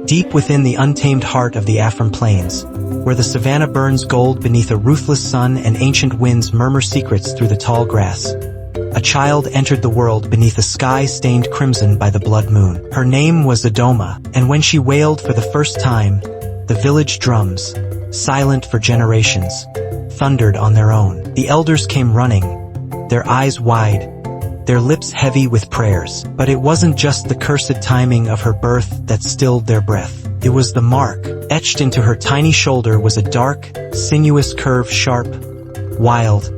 deep within the untamed heart of the Afram Plains, where the savanna burns gold beneath a ruthless sun and ancient winds murmur secrets through the tall grass. A child entered the world beneath a sky stained crimson by the blood moon. Her name was Adoma, and when she wailed for the first time, the village drums, silent for generations, thundered on their own. The elders came running, their eyes wide, their lips heavy with prayers. But it wasn't just the cursed timing of her birth that stilled their breath. It was the mark. Etched into her tiny shoulder was a dark, sinuous curve, sharp, wild,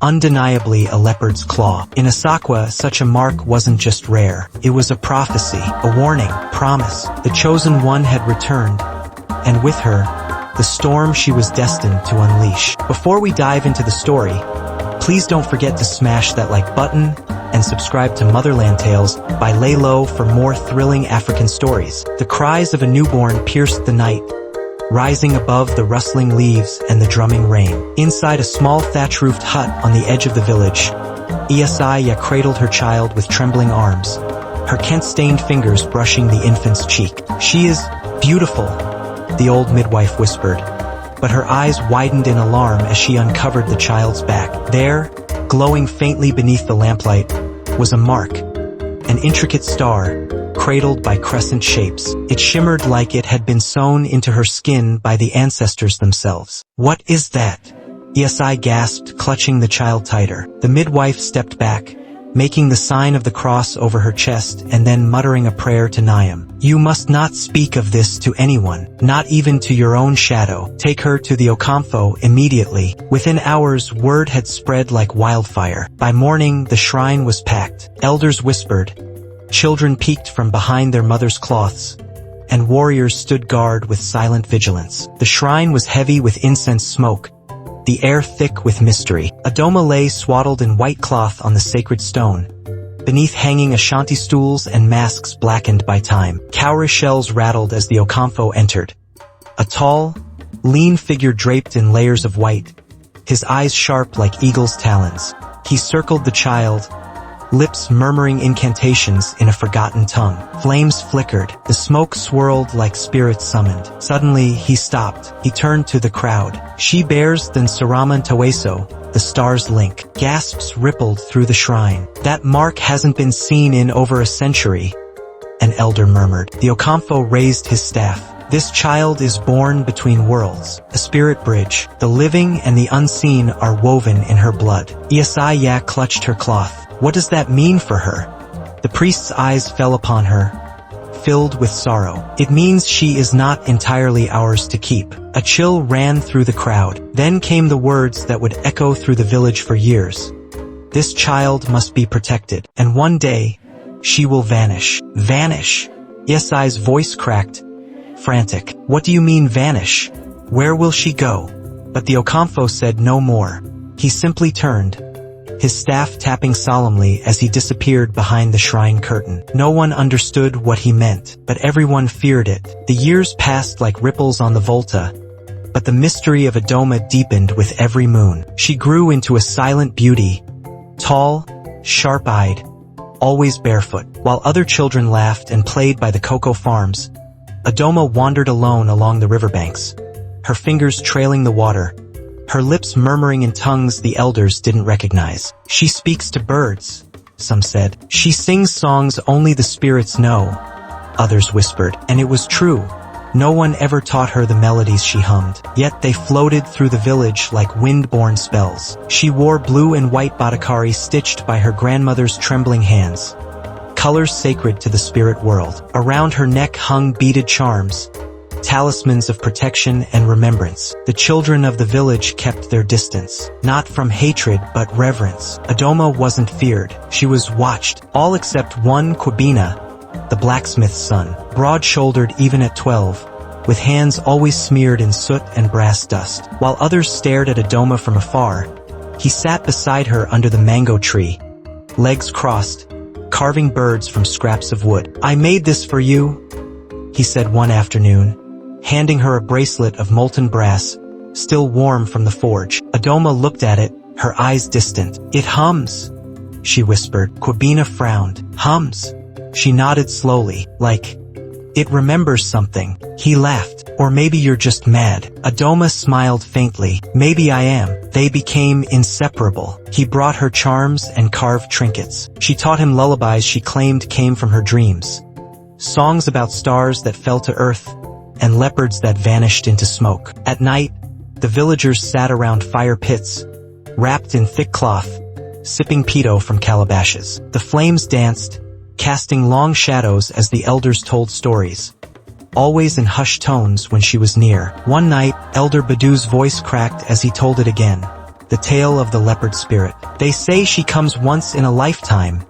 undeniably a leopard's claw. In Asakwa, such a mark wasn't just rare. It was a prophecy, a warning, promise. The chosen one had returned, and with her, the storm she was destined to unleash. Before we dive into the story, please don't forget to smash that like button and subscribe to Motherland Tales by Laylo for more thrilling African stories. The cries of a newborn pierced the night, rising above the rustling leaves and the drumming rain. Inside a small thatch-roofed hut on the edge of the village, Isaiah cradled her child with trembling arms, her Kent-stained fingers brushing the infant's cheek. "She is beautiful," the old midwife whispered, but her eyes widened in alarm as she uncovered the child's back. There, glowing faintly beneath the lamplight, was a mark, an intricate star, cradled by crescent shapes. It shimmered like it had been sewn into her skin by the ancestors themselves. "What is that?" Isai gasped, clutching the child tighter. The midwife stepped back, making the sign of the cross over her chest and then muttering a prayer to Niam. "You must not speak of this to anyone, not even to your own shadow. Take her to the Okamfo immediately." Within hours, word had spread like wildfire. By morning, the shrine was packed. Elders whispered, children peeked from behind their mothers' cloths, and warriors stood guard with silent vigilance. The shrine was heavy with incense smoke, the air thick with mystery. Adoma lay swaddled in white cloth on the sacred stone, beneath hanging Ashanti stools and masks blackened by time. Cowrie shells rattled as the Okamfo entered. A tall, lean figure draped in layers of white, his eyes sharp like eagle's talons. He circled the child, lips murmuring incantations in a forgotten tongue. Flames flickered. The smoke swirled like spirits summoned. Suddenly, he stopped. He turned to the crowd. "She bears than Saraman Taweso, the stars link." Gasps rippled through the shrine. "That mark hasn't been seen in over a century," an elder murmured. The Okamfo raised his staff. "This child is born between worlds, a spirit bridge. The living and the unseen are woven in her blood." Isaiah clutched her cloth. "What does that mean for her?" The priest's eyes fell upon her, filled with sorrow. "It means she is not entirely ours to keep." A chill ran through the crowd. Then came the words that would echo through the village for years. "This child must be protected, and one day, she will vanish." "Vanish?" Isai's voice cracked, frantic. "What do you mean vanish? Where will she go?" But the Okamfo said no more. He simply turned, his staff tapping solemnly as he disappeared behind the shrine curtain. No one understood what he meant, but everyone feared it. The years passed like ripples on the Volta, but the mystery of Adoma deepened with every moon. She grew into a silent beauty, tall, sharp-eyed, always barefoot. While other children laughed and played by the cocoa farms, Adoma wandered alone along the riverbanks, her fingers trailing the water, her lips murmuring in tongues the elders didn't recognize. "She speaks to birds," some said. "She sings songs only the spirits know," others whispered. And it was true. No one ever taught her the melodies she hummed, yet they floated through the village like wind-borne spells. She wore blue and white batakari stitched by her grandmother's trembling hands, colors sacred to the spirit world. Around her neck hung beaded charms, talismans of protection and remembrance. The children of the village kept their distance, not from hatred but reverence. Adoma wasn't feared. She was watched, all except one, Kwabena, the blacksmith's son, broad-shouldered even at 12, with hands always smeared in soot and brass dust. While others stared at Adoma from afar, he sat beside her under the mango tree, legs crossed, carving birds from scraps of wood. "I made this for you," he said one afternoon, handing her a bracelet of molten brass, still warm from the forge. Adoma looked at it, her eyes distant. "It hums," she whispered. Kwabena frowned. "Hums?" She nodded slowly, "Like It remembers something. He laughed. Or maybe you're just mad. Adoma smiled faintly. Maybe I am. They became inseparable. He brought her charms and carved trinkets. She taught him lullabies she claimed came from her dreams. Songs about stars that fell to earth and leopards that vanished into smoke. At night, the villagers sat around fire pits, wrapped in thick cloth, sipping pito from calabashes. The flames danced, casting long shadows as the elders told stories, always in hushed tones when she was near. One night, Elder Badu's voice cracked as he told it again, the tale of the leopard spirit. They say she comes once in a lifetime,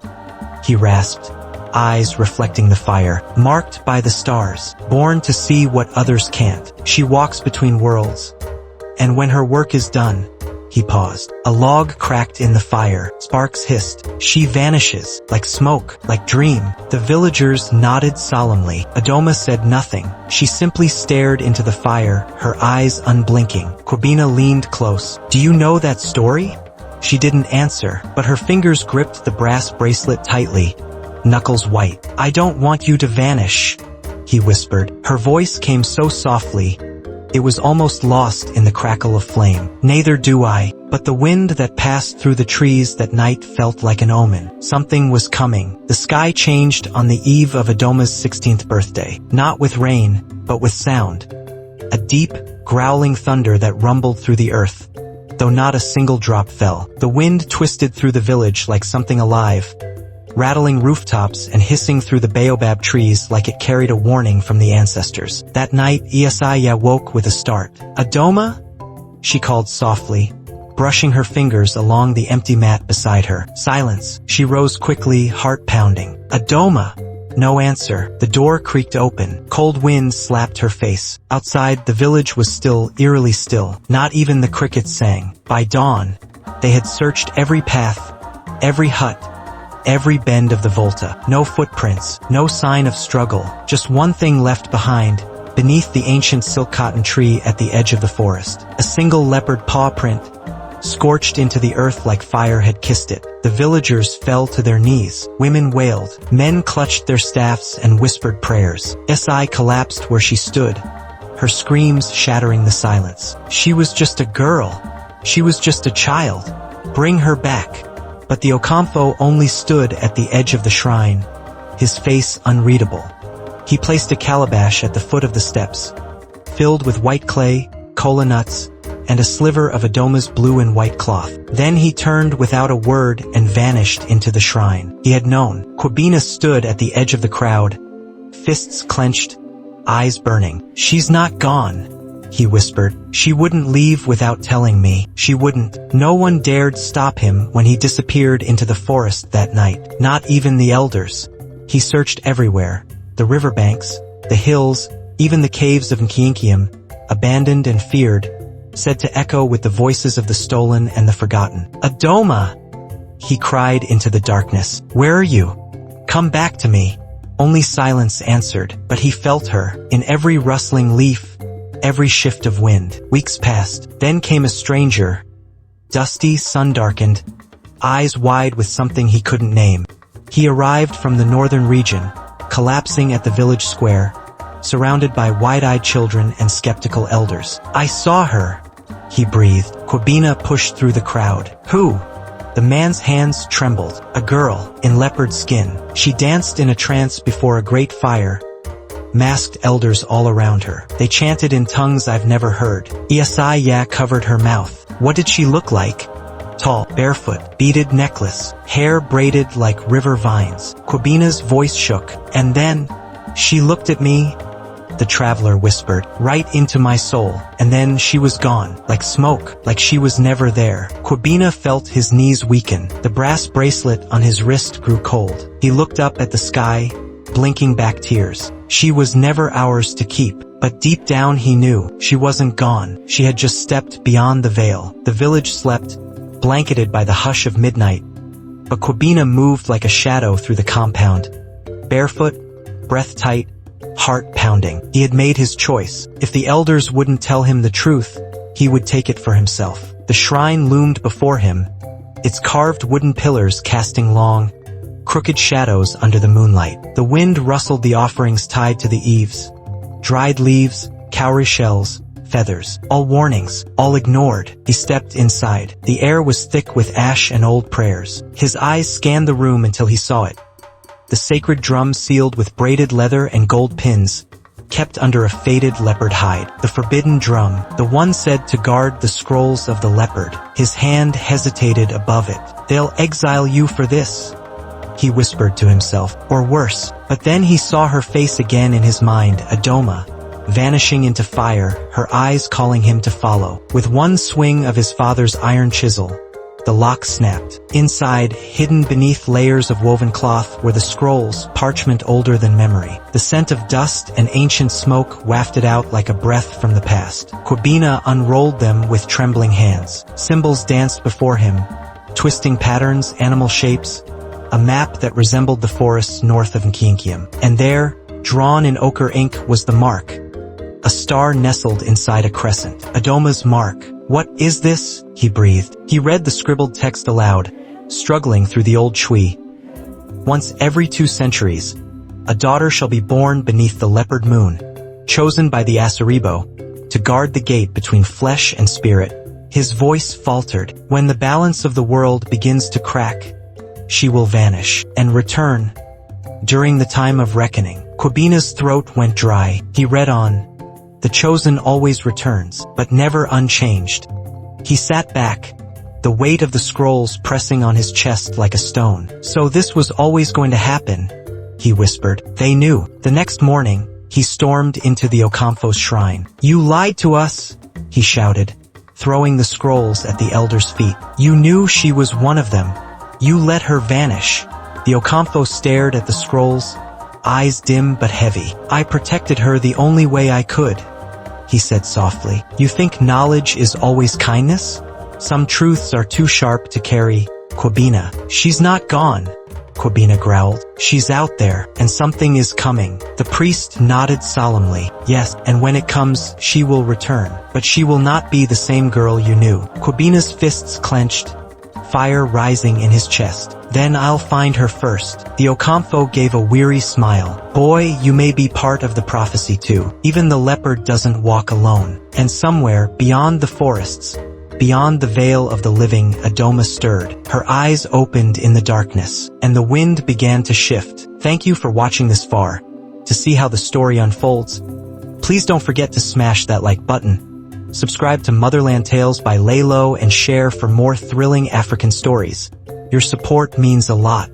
he rasped, eyes reflecting the fire, marked by the stars, born to see what others can't. She walks between worlds, and when her work is done, he paused. A log cracked in the fire, sparks hissed. She vanishes, like smoke, like dream. The villagers nodded solemnly. Adoma said nothing. She simply stared into the fire, her eyes unblinking. Kwabena leaned close. Do you know that story? She didn't answer, but her fingers gripped the brass bracelet tightly, knuckles white. I don't want you to vanish, he whispered. Her voice came so softly, it was almost lost in the crackle of flame. Neither do I, but the wind that passed through the trees that night felt like an omen. Something was coming. The sky changed on the eve of Adoma's 16th birthday. Not with rain, but with sound. A deep, growling thunder that rumbled through the earth, though not a single drop fell. The wind twisted through the village like something alive, rattling rooftops and hissing through the baobab trees like it carried a warning from the ancestors. That night, Isaiah woke with a start. Adoma? She called softly, brushing her fingers along the empty mat beside her. Silence. She rose quickly, heart pounding. Adoma! No answer. The door creaked open. Cold wind slapped her face. Outside, the village was still, eerily still. Not even the crickets sang. By dawn, they had searched every path, every hut, every bend of the Volta. No footprints, no sign of struggle, just one thing left behind, beneath the ancient silk cotton tree at the edge of the forest. A single leopard paw print, scorched into the earth like fire had kissed it. The villagers fell to their knees. Women wailed. Men clutched their staffs and whispered prayers. Si collapsed where she stood, her screams shattering the silence. She was just a girl. She was just a child. Bring her back. But the Okamfo only stood at the edge of the shrine, his face unreadable. He placed a calabash at the foot of the steps, filled with white clay, cola nuts, and a sliver of Adoma's blue and white cloth. Then he turned without a word and vanished into the shrine. He had known. Kwabena stood at the edge of the crowd, fists clenched, eyes burning. She's not gone, he whispered. She wouldn't leave without telling me. She wouldn't. No one dared stop him when he disappeared into the forest that night. Not even the elders. He searched everywhere. The riverbanks, the hills, even the caves of Nkiinkium, abandoned and feared, said to echo with the voices of the stolen and the forgotten. Adoma! He cried into the darkness. Where are you? Come back to me. Only silence answered, but he felt her, in every rustling leaf, every shift of wind. Weeks passed. Then came a stranger, dusty, sun-darkened, eyes wide with something he couldn't name. He arrived from the northern region, collapsing at the village square, surrounded by wide-eyed children and skeptical elders. I saw her, he breathed. Kwabena pushed through the crowd. Who? The man's hands trembled. A girl, in leopard skin. She danced in a trance before a great fire, masked elders all around her. They chanted in tongues I've never heard. Isaiah covered her mouth. What did she look like? Tall, barefoot, beaded necklace, hair braided like river vines. Kwabena's voice shook. And then, she looked at me, the traveler whispered, right into my soul. And then she was gone, like smoke, like she was never there. Kwabena felt his knees weaken. The brass bracelet on his wrist grew cold. He looked up at the sky, blinking back tears. She was never ours to keep. But deep down he knew, she wasn't gone. She had just stepped beyond the veil. The village slept, blanketed by the hush of midnight. But Kwabena moved like a shadow through the compound. Barefoot, breath tight, heart pounding. He had made his choice. If the elders wouldn't tell him the truth, he would take it for himself. The shrine loomed before him, its carved wooden pillars casting long, crooked shadows under the moonlight. The wind rustled the offerings tied to the eaves. Dried leaves, cowrie shells, feathers. All warnings, all ignored. He stepped inside. The air was thick with ash and old prayers. His eyes scanned the room until he saw it. The sacred drum sealed with braided leather and gold pins, kept under a faded leopard hide. The forbidden drum, the one said to guard the scrolls of the leopard. His hand hesitated above it. "They'll exile you for this," he whispered to himself, or worse. But then he saw her face again in his mind, Adoma, vanishing into fire, her eyes calling him to follow. With one swing of his father's iron chisel, the lock snapped. Inside, hidden beneath layers of woven cloth, were the scrolls, parchment older than memory. The scent of dust and ancient smoke wafted out like a breath from the past. Kwabena unrolled them with trembling hands. Symbols danced before him, twisting patterns, animal shapes, a map that resembled the forests north of Nkinkium. And there, drawn in ochre ink, was the mark. A star nestled inside a crescent. Adoma's mark. "What is this?" he breathed. He read the scribbled text aloud, struggling through the old Chui. "Once every 2 centuries, a daughter shall be born beneath the leopard moon, chosen by the Asaribo, to guard the gate between flesh and spirit." His voice faltered. "When the balance of the world begins to crack, she will vanish and return during the time of reckoning." Kwabena's throat went dry. He read on. "The chosen always returns, but never unchanged." He sat back, the weight of the scrolls pressing on his chest like a stone. "So this was always going to happen," he whispered. They knew. The next morning, he stormed into the Okamfo's shrine. "You lied to us," he shouted, throwing the scrolls at the elder's feet. "You knew she was one of them. You let her vanish." The Okamfo stared at the scrolls, eyes dim but heavy. "I protected her the only way I could," he said softly. "You think knowledge is always kindness? Some truths are too sharp to carry, Kwabena." "She's not gone," Kwabena growled. "She's out there, and something is coming." The priest nodded solemnly. "Yes, and when it comes, she will return. But she will not be the same girl you knew." Kwabena's fists clenched, fire rising in his chest. "Then I'll find her first." The Okamfo gave a weary smile. "Boy, you may be part of the prophecy too. Even the leopard doesn't walk alone." And somewhere, beyond the forests, beyond the veil of the living, Adoma stirred. Her eyes opened in the darkness, and the wind began to shift. Thank you for watching this far. To see how the story unfolds, please don't forget to smash that like button. Subscribe to Motherland Tales by Laylo and share for more thrilling African stories. Your support means a lot.